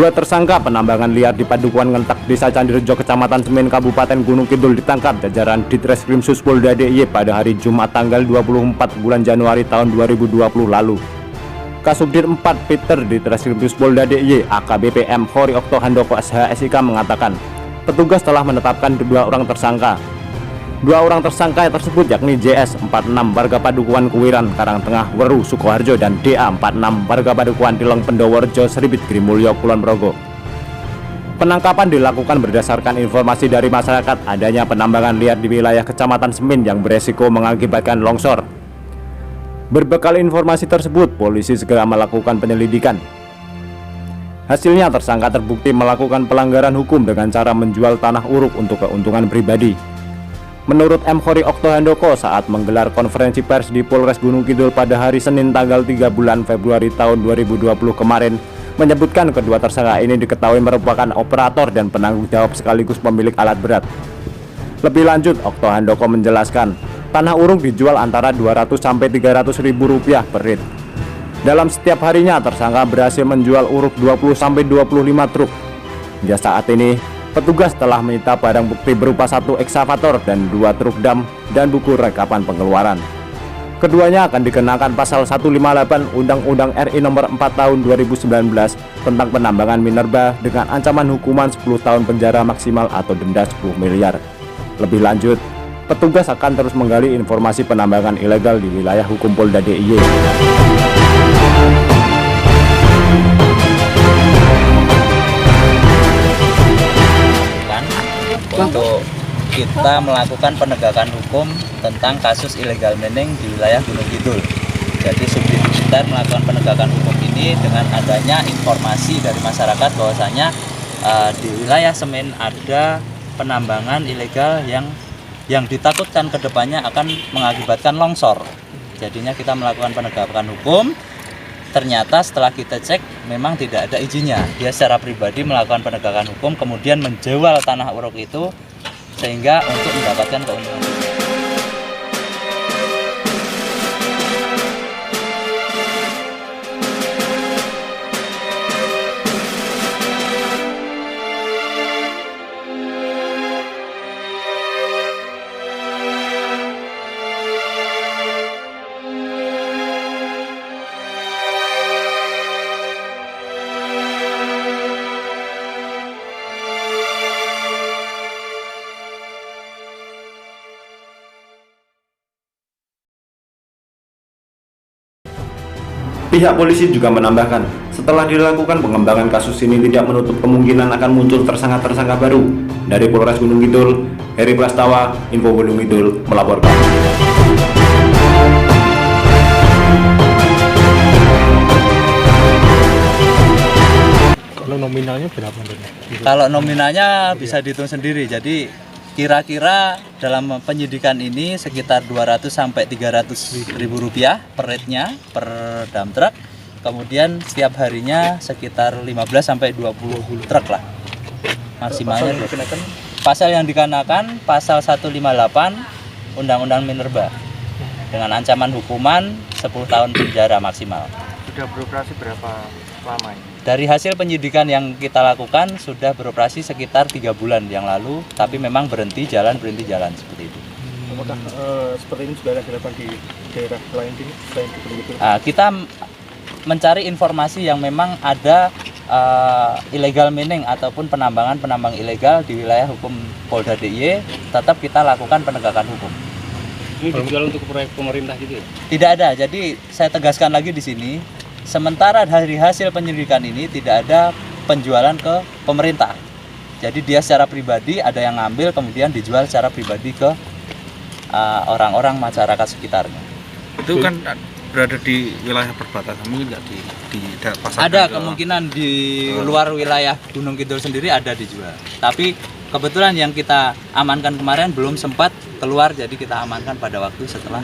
Dua tersangka penambangan liar di Padukuhan Ngentak, Desa Candirejo, Kecamatan Semin, Kabupaten Gunung Kidul ditangkap jajaran Ditreskrim Suspolda DIY pada hari Jumat tanggal 24 bulan Januari tahun 2020 lalu. Kasubdit 4 Peter Ditreskrim Suspolda DIY AKBP M Hori Okto Handoko SHSIK mengatakan, petugas telah menetapkan dua orang tersangka. Dua orang tersangka tersebut yakni JS 46 warga Padukuhan Kuwiran, Karangtengah, Weru, Sukoharjo, dan DA 46 warga Padukuhan Tilong, Pendoworejo, Sribit, Grimulyo, Kulon Progo. Penangkapan dilakukan berdasarkan informasi dari masyarakat adanya penambangan liar di wilayah Kecamatan Semin yang beresiko mengakibatkan longsor. Berbekal informasi tersebut, polisi segera melakukan penyelidikan. Hasilnya tersangka terbukti melakukan pelanggaran hukum dengan cara menjual tanah uruk untuk keuntungan pribadi. Menurut M Hori Okto Handoko saat menggelar konferensi pers di Polres Gunung Kidul pada hari Senin tanggal 3 bulan Februari tahun 2020 kemarin, menyebutkan kedua tersangka ini diketahui merupakan operator dan penanggung jawab sekaligus pemilik alat berat. Lebih lanjut, Okto Handoko menjelaskan, tanah uruk dijual antara 200 sampai 300 ribu rupiah per rit. Dalam setiap harinya tersangka berhasil menjual uruk 20 sampai 25 truk. Hingga saat ini petugas telah menyita barang bukti berupa 1 eksavator dan 2 truk dam dan buku rekapan pengeluaran. Keduanya akan dikenakan pasal 158 Undang-Undang RI Nomor 4 Tahun 2019 tentang penambangan minerba dengan ancaman hukuman 10 tahun penjara maksimal atau denda 10 miliar. Lebih lanjut, petugas akan terus menggali informasi penambangan ilegal di wilayah hukum Polda DIY. Untuk kita melakukan penegakan hukum tentang kasus illegal mining di wilayah Gunung Kidul. Jadi Subdit kita melakukan penegakan hukum ini dengan adanya informasi dari masyarakat bahwasanya di wilayah Semin ada penambangan ilegal yang ditakutkan kedepannya akan mengakibatkan longsor. Jadinya kita melakukan penegakan hukum. Ternyata setelah kita cek memang tidak ada izinnya. Dia secara pribadi melakukan penegakan hukum kemudian menjual tanah uruk itu sehingga untuk mendapatkan keuntungan. Pihak polisi juga menambahkan, setelah dilakukan pengembangan kasus ini tidak menutup kemungkinan akan muncul tersangka-tersangka baru. Dari Polres Gunung Kidul, Heri Prastawa, Info Gunung Kidul melaporkan. Kalau nominalnya berapa? Kalau nominalnya bisa dihitung sendiri. Jadi kira-kira dalam penyidikan ini sekitar 200 sampai 300 ribu rupiah per rate-nya per dump truck. Kemudian setiap harinya sekitar 15 sampai 20 truk lah. Maksimalnya. Pasal yang dikenakan pasal 158 Undang-Undang Minerba dengan ancaman hukuman 10 tahun penjara maksimal. Sudah beroperasi berapa lama ini? Dari hasil penyidikan yang kita lakukan sudah beroperasi sekitar 3 bulan yang lalu, tapi memang berhenti jalan seperti itu. Apakah seperti ini sudah ada dilakukan di daerah lain ini selain di Gunung Kidul? Kita mencari informasi yang memang ada illegal mining ataupun penambang ilegal di wilayah hukum Polda DIY, tetap kita lakukan penegakan hukum. Ini dijual untuk proyek pemerintah gitu ya? Tidak ada. Jadi saya tegaskan lagi di sini. Sementara dari hasil penyelidikan ini tidak ada penjualan ke pemerintah. Jadi dia secara pribadi ada yang ngambil kemudian dijual secara pribadi ke orang-orang masyarakat sekitarnya. Itu kan berada di wilayah perbatasan, mungkin nggak di pasar. Ada kemungkinan di luar wilayah Gunung Kidul sendiri ada dijual. Tapi kebetulan yang kita amankan kemarin belum sempat keluar, jadi kita amankan pada waktu setelah.